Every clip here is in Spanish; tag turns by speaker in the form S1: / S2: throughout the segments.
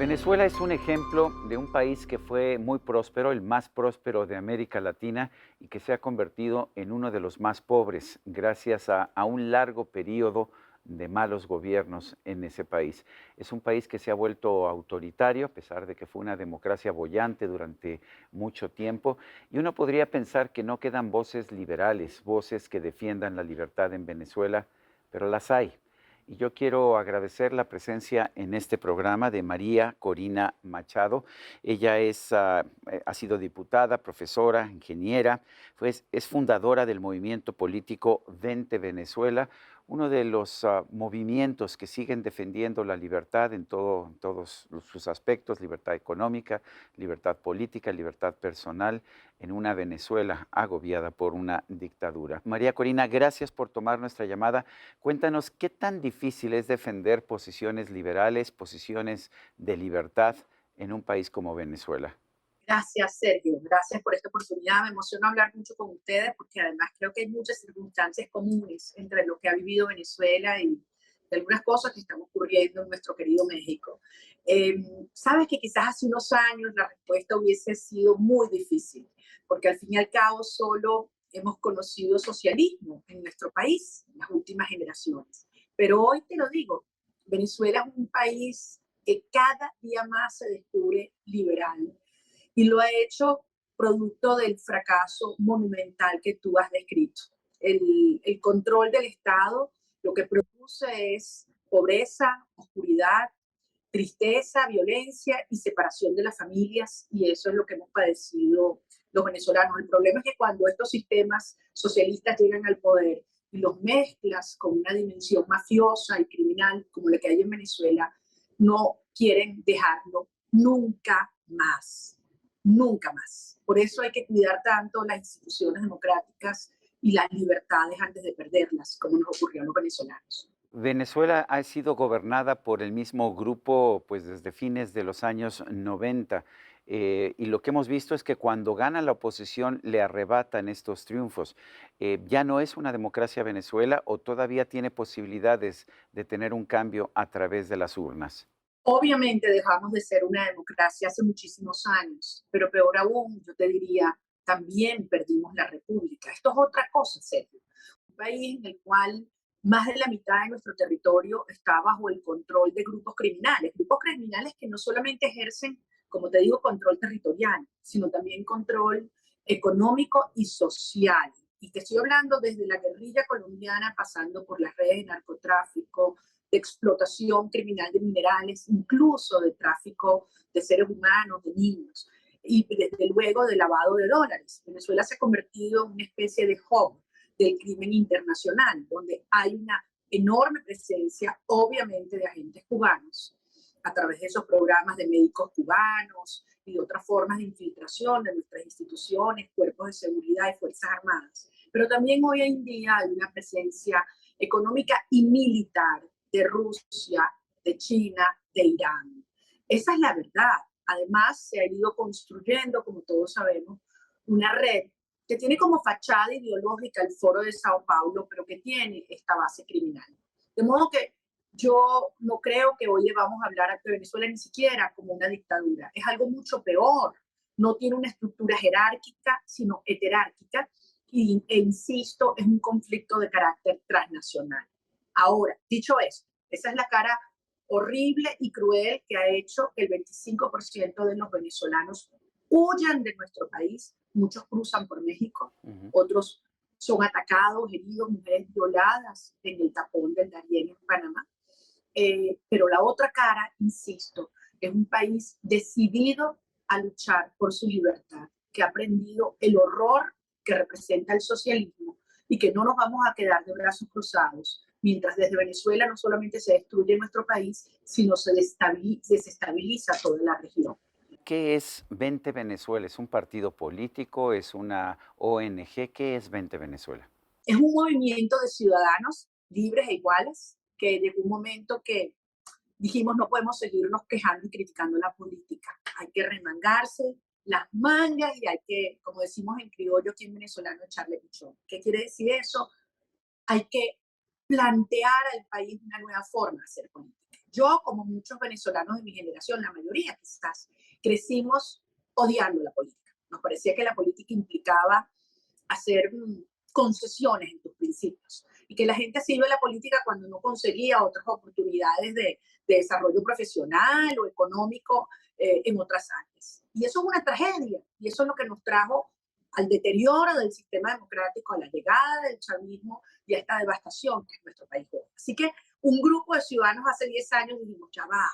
S1: Venezuela es un ejemplo de un país que fue muy próspero, el más próspero de América Latina y que se ha convertido en uno de los más pobres gracias a un largo periodo de malos gobiernos en ese país. Es un país que se ha vuelto autoritario, a pesar de que fue una democracia boyante durante mucho tiempo, y uno podría pensar que no quedan voces liberales, voces que defiendan la libertad en Venezuela, pero las hay. Y yo quiero agradecer la presencia en este programa de María Corina Machado. Ella ha sido diputada, profesora, ingeniera, pues es fundadora del movimiento político Vente Venezuela, uno de los movimientos que siguen defendiendo la libertad en todos sus aspectos, libertad económica, libertad política, libertad personal, en una Venezuela agobiada por una dictadura. María Corina, gracias por tomar nuestra llamada. Cuéntanos, ¿qué tan difícil es defender posiciones liberales, posiciones de libertad en un país como Venezuela?
S2: Gracias, Sergio. Gracias por esta oportunidad. Me emociona hablar mucho con ustedes porque además creo que hay muchas circunstancias comunes entre lo que ha vivido Venezuela y algunas cosas que están ocurriendo en nuestro querido México. Eh, Sabes que quizás hace unos años la respuesta hubiese sido muy difícil, porque al fin y al cabo solo hemos conocido socialismo en nuestro país, en las últimas generaciones. Pero hoy te lo digo, Venezuela es un país que cada día más se descubre liberal y lo ha hecho producto del fracaso monumental que tú has descrito. El control del Estado lo que produce es pobreza, oscuridad, tristeza, violencia y separación de las familias, y eso es lo que hemos padecido los venezolanos. El problema es que cuando estos sistemas socialistas llegan al poder y los mezclas con una dimensión mafiosa y criminal como la que hay en Venezuela, no quieren dejarlo nunca más, nunca más. Por eso hay que cuidar tanto las instituciones democráticas y las libertades antes de perderlas, como nos ocurrió a los venezolanos.
S1: Venezuela ha sido gobernada por el mismo grupo, pues desde fines de los años 90. Y lo que hemos visto es que cuando gana la oposición le arrebatan estos triunfos. ¿Ya no es una democracia Venezuela o todavía tiene posibilidades de tener un cambio a través de las urnas?
S2: Obviamente dejamos de ser una democracia hace muchísimos años, pero peor aún, yo te diría, también perdimos la república. Esto es otra cosa, Sergio. Un país en el cual más de la mitad de nuestro territorio está bajo el control de grupos criminales que no solamente ejercen, como te digo, control territorial, sino también control económico y social. Y te estoy hablando desde la guerrilla colombiana, pasando por las redes de narcotráfico, de explotación criminal de minerales, incluso de tráfico de seres humanos, de niños, y desde luego de lavado de dólares. Venezuela se ha convertido en una especie de hub del crimen internacional, donde hay una enorme presencia, obviamente, de agentes cubanos, a través de esos programas de médicos cubanos y de otras formas de infiltración de nuestras instituciones, cuerpos de seguridad y Fuerzas Armadas. Pero también hoy en día hay una presencia económica y militar de Rusia, de China, de Irán. Esa es la verdad. Además, se ha ido construyendo, como todos sabemos, una red que tiene como fachada ideológica el Foro de Sao Paulo, pero que tiene esta base criminal. De modo que yo no creo que hoy vamos a hablar de Venezuela ni siquiera como una dictadura. Es algo mucho peor. No tiene una estructura jerárquica, sino heterárquica. E insisto, es un conflicto de carácter transnacional. Ahora, dicho eso, esa es la cara horrible y cruel que ha hecho que el 25% de los venezolanos huyan de nuestro país. Muchos cruzan por México,
S1: Ujú.
S2: otros son atacados, heridos, mujeres violadas en el tapón del Darién en Panamá. Pero la otra cara, insisto, es un país decidido a luchar por su libertad, que ha aprendido el horror que representa el socialismo y que no nos vamos a quedar de brazos cruzados mientras desde Venezuela no solamente se destruye nuestro país, sino se desestabiliza toda la región.
S1: ¿Qué es Vente Venezuela? ¿Es un partido político? ¿Es una ONG? ¿Qué es Vente Venezuela?
S2: Es un movimiento de ciudadanos libres e iguales que llegó un momento que dijimos no podemos seguirnos quejando y criticando la política. Hay que remangarse las mangas y hay que, como decimos en criollo aquí en venezolano, echarle pichón. ¿Qué quiere decir eso? Hay que plantear al país una nueva forma de hacer política. Yo, como muchos venezolanos de mi generación, la mayoría quizás, crecimos odiando la política. Nos parecía que la política implicaba hacer concesiones en tus principios y que la gente se iba a la política cuando no conseguía otras oportunidades de desarrollo profesional o económico en otras áreas. Y eso es una tragedia y eso es lo que nos trajo al deterioro del sistema democrático, a la llegada del chavismo y a esta devastación que es nuestro país hoy. Así que un grupo de ciudadanos hace 10 años dijimos, ya va,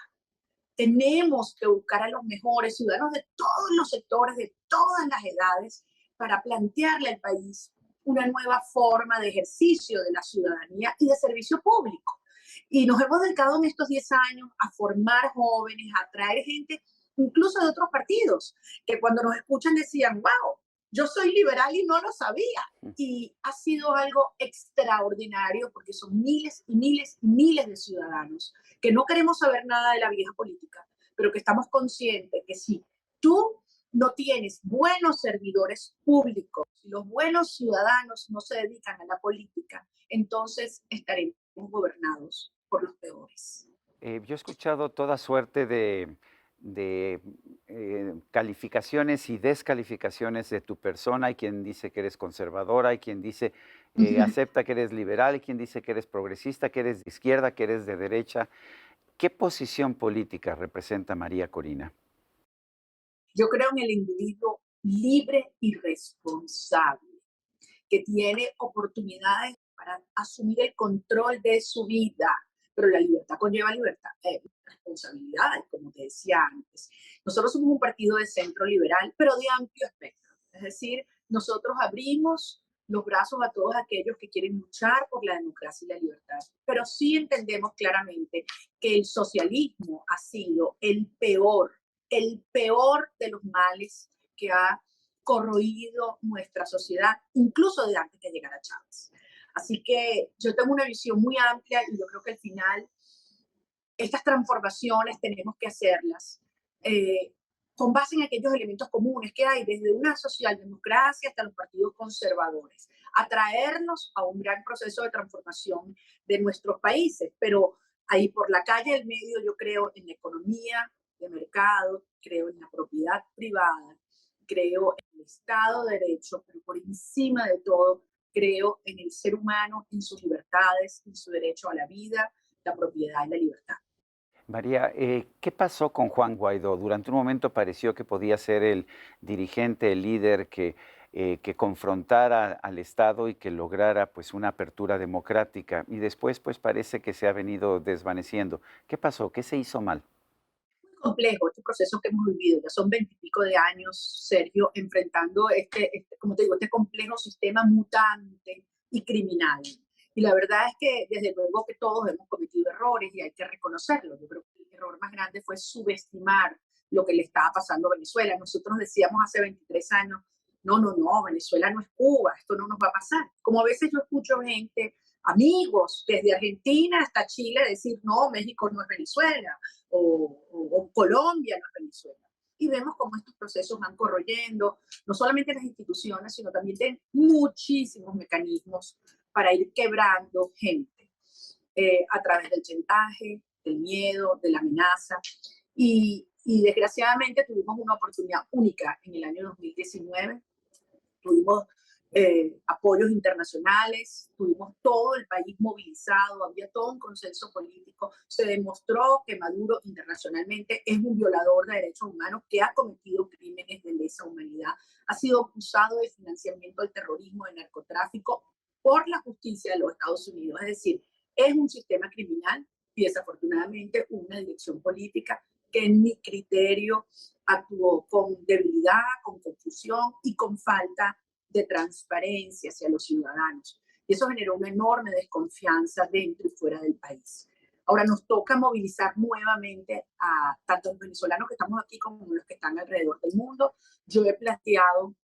S2: tenemos que buscar a los mejores ciudadanos de todos los sectores, de todas las edades, para plantearle al país una nueva forma de ejercicio de la ciudadanía y de servicio público. Y nos hemos dedicado en estos 10 años a formar jóvenes, a traer gente incluso de otros partidos, que cuando nos escuchan decían, wow, yo soy liberal y no lo sabía. Y ha sido algo extraordinario porque son miles y miles y miles de ciudadanos que no queremos saber nada de la vieja política, pero que estamos conscientes que si tú no tienes buenos servidores públicos, si los buenos ciudadanos no se dedican a la política, entonces estaremos gobernados por los peores.
S1: Yo he escuchado toda suerte de calificaciones y descalificaciones de tu persona. Hay quien dice que eres conservadora, hay quien dice, acepta que eres liberal, hay quien dice que eres progresista, que eres de izquierda, que eres de derecha. ¿Qué posición política representa María Corina?
S2: Yo creo en el individuo libre y responsable, que tiene oportunidades para asumir el control de su vida, pero la libertad conlleva libertad, responsabilidad, como te decía antes. Nosotros somos un partido de centro liberal, pero de amplio espectro. Es decir, nosotros abrimos los brazos a todos aquellos que quieren luchar por la democracia y la libertad, pero sí entendemos claramente que el socialismo ha sido el peor de los males que ha corroído nuestra sociedad, incluso de antes de llegar a Chávez. Así que yo tengo una visión muy amplia y yo creo que al final estas transformaciones tenemos que hacerlas con base en aquellos elementos comunes que hay desde una socialdemocracia hasta los partidos conservadores, atraernos a un gran proceso de transformación de nuestros países, pero ahí por la calle del medio yo creo en la economía de mercado, creo en la propiedad privada, creo en el Estado de Derecho, pero por encima de todo creo en el ser humano, en sus libertades, en su derecho a la vida, la propiedad y la libertad.
S1: María, ¿qué pasó con Juan Guaidó? Durante un momento pareció que podía ser el dirigente, el líder que confrontara al Estado y que lograra pues una apertura democrática. Y después pues parece que se ha venido desvaneciendo. ¿Qué pasó? ¿Qué se hizo mal?
S2: Complejo este proceso que hemos vivido. Ya son 20 y pico de años, Sergio, enfrentando como te digo, este complejo sistema mutante y criminal. Y la verdad es que desde luego que todos hemos cometido errores y hay que reconocerlo. Yo creo que el error más grande fue subestimar lo que le estaba pasando a Venezuela. Nosotros decíamos hace 23 años, no, no, no, Venezuela no es Cuba, esto no nos va a pasar. Como a veces yo escucho gente, amigos, desde Argentina hasta Chile, decir, no, México no es Venezuela o Colombia no es Venezuela. Y vemos cómo estos procesos van corroyendo, no solamente las instituciones, sino también de muchísimos mecanismos para ir quebrando gente a través del chantaje, del miedo, de la amenaza. Y desgraciadamente tuvimos una oportunidad única en el año 2019. Tuvimos apoyos internacionales, tuvimos todo el país movilizado, había todo un consenso político, se demostró que Maduro internacionalmente es un violador de derechos humanos que ha cometido crímenes de lesa humanidad, ha sido acusado de financiamiento del terrorismo, de narcotráfico por la justicia de los Estados Unidos, es decir, es un sistema criminal y desafortunadamente una dirección política que en mi criterio actuó con debilidad, con confusión y con falta de transparencia hacia los ciudadanos. Y eso generó una enorme desconfianza dentro y fuera del país. Ahora nos toca movilizar nuevamente a tanto los venezolanos que estamos aquí como los que están alrededor del mundo. Yo he planteado,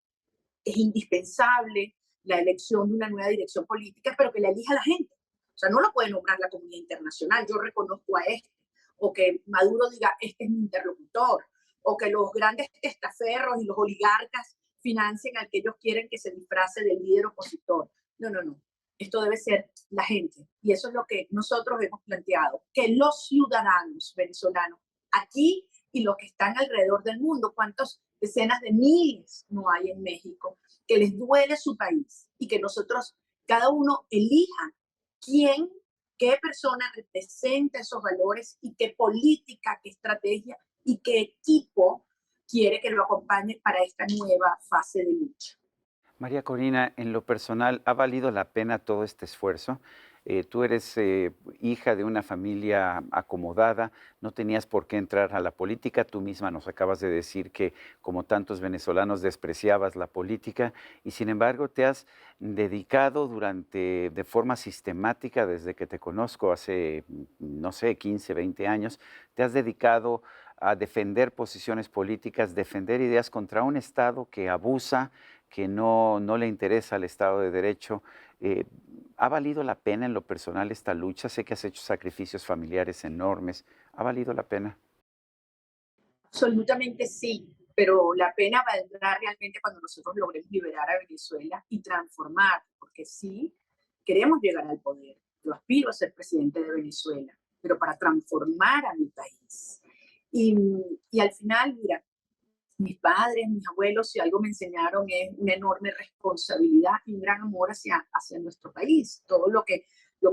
S2: es indispensable la elección de una nueva dirección política, pero que la elija la gente. O sea, no lo puede nombrar la comunidad internacional, yo reconozco a este, o que Maduro diga, este es mi interlocutor, o que los grandes testaferros y los oligarcas financien al que ellos quieren que se disfrace del líder opositor. No, no, no. esto debe ser la gente. Y eso es lo que nosotros hemos planteado, que los ciudadanos venezolanos aquí y los que están alrededor del mundo, cuántas decenas de miles no hay en México, que les duele su país y que nosotros, cada uno elija quién, qué persona representa esos valores y qué política, qué estrategia y qué equipo quiere que lo acompañe para esta nueva fase de lucha.
S1: María Corina, en lo personal, ¿ha valido la pena todo este esfuerzo? Tú eres hija de una familia acomodada, no tenías por qué entrar a la política, tú misma nos acabas de decir que como tantos venezolanos despreciabas la política y sin embargo te has dedicado de forma sistemática desde que te conozco hace, no sé, 15, 20 años, te has dedicado a defender posiciones políticas, defender ideas contra un Estado que abusa, que no le interesa al Estado de Derecho. Eh, ¿Ha valido la pena en lo personal esta lucha? Sé que has hecho sacrificios familiares enormes. ¿Ha valido la pena?
S2: Absolutamente sí, pero la pena valdrá realmente cuando nosotros logremos liberar a Venezuela y transformar, porque sí, queremos llegar al poder. Yo aspiro a ser presidente de Venezuela, pero para transformar a mi país. Y, y al final, mira, mis padres, mis abuelos, si algo me enseñaron es una enorme responsabilidad y un gran amor hacia nuestro país. Todo lo que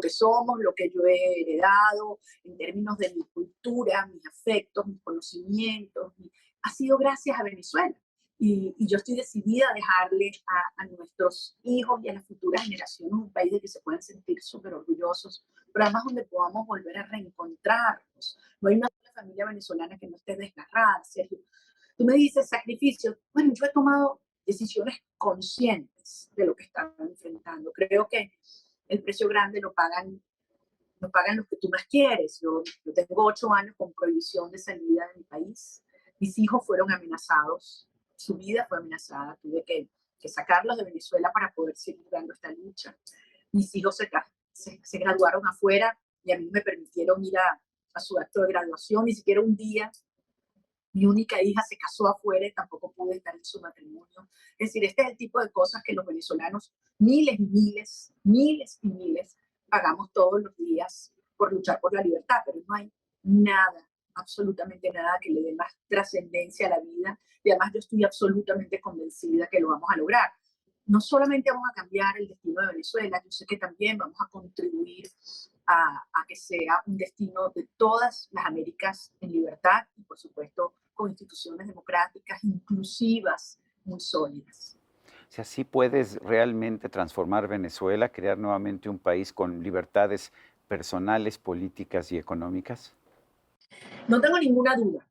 S2: somos, lo que yo he heredado en términos de mi cultura, mis afectos, mis conocimientos, ha sido gracias a Venezuela. Y yo estoy decidida a dejarle a nuestros hijos y a las futuras generaciones un país de que se puedan sentir súper orgullosos, pero además donde podamos volver a reencontrarnos. No hay una sola familia venezolana que no esté desgarrada, Sergio. Tú me dices sacrificios. Bueno, yo he tomado decisiones conscientes de lo que estaba enfrentando. Creo que el precio grande lo pagan los que tú más quieres. Yo tengo 8 años con prohibición de salida de mi país. Mis hijos fueron amenazados, su vida fue amenazada. Tuve que sacarlos de Venezuela para poder seguir dando esta lucha. Mis hijos se graduaron afuera y a mí me permitieron ir a su acto de graduación, ni siquiera un día. Mi única hija se casó afuera y tampoco pude estar en su matrimonio. Es decir, este es el tipo de cosas que los venezolanos, miles y miles, miles y miles, pagamos todos los días por luchar por la libertad, pero no hay nada, absolutamente nada que le dé más trascendencia a la vida. Y además yo estoy absolutamente convencida que lo vamos a lograr. No solamente vamos a cambiar el destino de Venezuela, yo sé que también vamos a contribuir a que sea un destino de todas las Américas en libertad y, por supuesto, con instituciones democráticas inclusivas muy sólidas.
S1: Si así puedes realmente transformar Venezuela, crear nuevamente un país con libertades personales, políticas y económicas.
S2: No tengo ninguna duda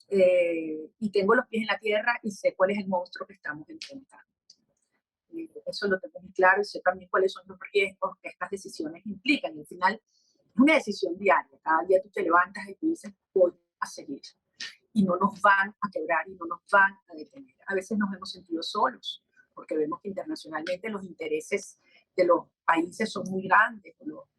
S2: y tengo los pies en la tierra y sé cuál es el monstruo que estamos enfrentando. Eso lo tengo muy claro y sé también cuáles son los riesgos que estas decisiones implican. Y al final es una decisión diaria. Cada día tú te levantas y tú dices, voy a seguir. Y no nos van a quebrar y no nos van a detener. A veces nos hemos sentido solos, porque vemos que internacionalmente los intereses de los países son muy grandes,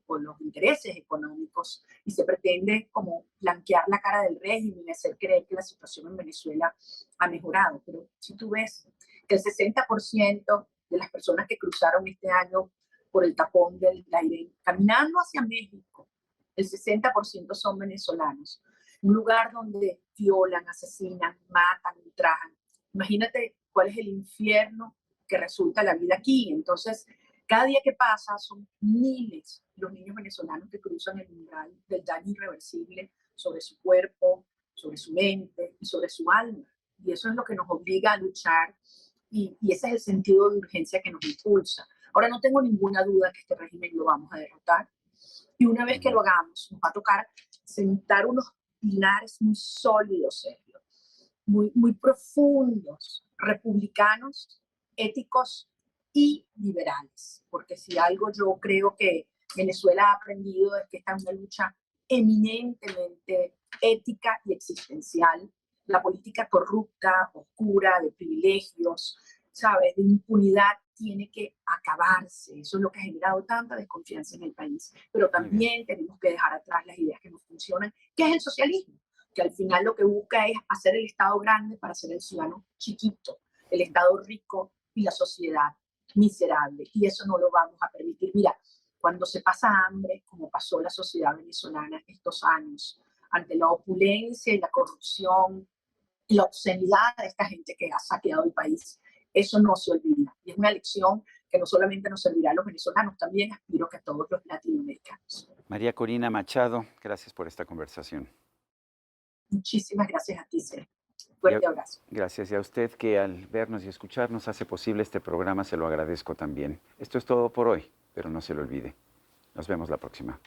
S2: por los intereses económicos, y se pretende como blanquear la cara del régimen y hacer creer que la situación en Venezuela ha mejorado. Pero si tú ves que el 60% de las personas que cruzaron este año por el tapón del aire caminando hacia México, el 60% son venezolanos. Un lugar donde violan, asesinan, matan, ultrajan. Imagínate cuál es el infierno que resulta la vida aquí. Entonces, cada día que pasa son miles los niños venezolanos que cruzan el umbral del daño irreversible sobre su cuerpo, sobre su mente y sobre su alma. Y eso es lo que nos obliga a luchar y ese es el sentido de urgencia que nos impulsa. Ahora no tengo ninguna duda que este régimen lo vamos a derrotar. Y una vez que
S1: Ujú.
S2: lo hagamos, nos va a tocar sentar unos pilares muy sólidos, Sergio, muy profundos, republicanos, éticos y liberales. Porque si algo yo creo que Venezuela ha aprendido es que esta es una lucha eminentemente ética y existencial. La política corrupta, oscura, de privilegios, ¿sabes? De impunidad tiene que acabarse. Eso es lo que ha generado tanta desconfianza en el país. Pero
S1: Muy bien.
S2: también tenemos que dejar atrás las ideas que no funcionan, que es el socialismo, que al final lo que busca es hacer el Estado grande para hacer el ciudadano chiquito, el Estado rico y la sociedad miserable y eso no lo vamos a permitir. Mira, cuando se pasa hambre, como pasó la sociedad venezolana estos años, ante la opulencia y la corrupción y la obscenidad de esta gente que ha saqueado el país, eso no se olvida. Y es una lección que no solamente nos servirá a los venezolanos, también aspiro que a todos los latinoamericanos.
S1: María Corina Machado, gracias por esta conversación.
S2: Muchísimas gracias a ti, Sergio.
S1: Y
S2: Fuerte abrazo.
S1: gracias. Y a usted que al vernos y escucharnos hace posible este programa, se lo agradezco también. Esto es todo por hoy, pero no se lo olvide. Nos vemos la próxima.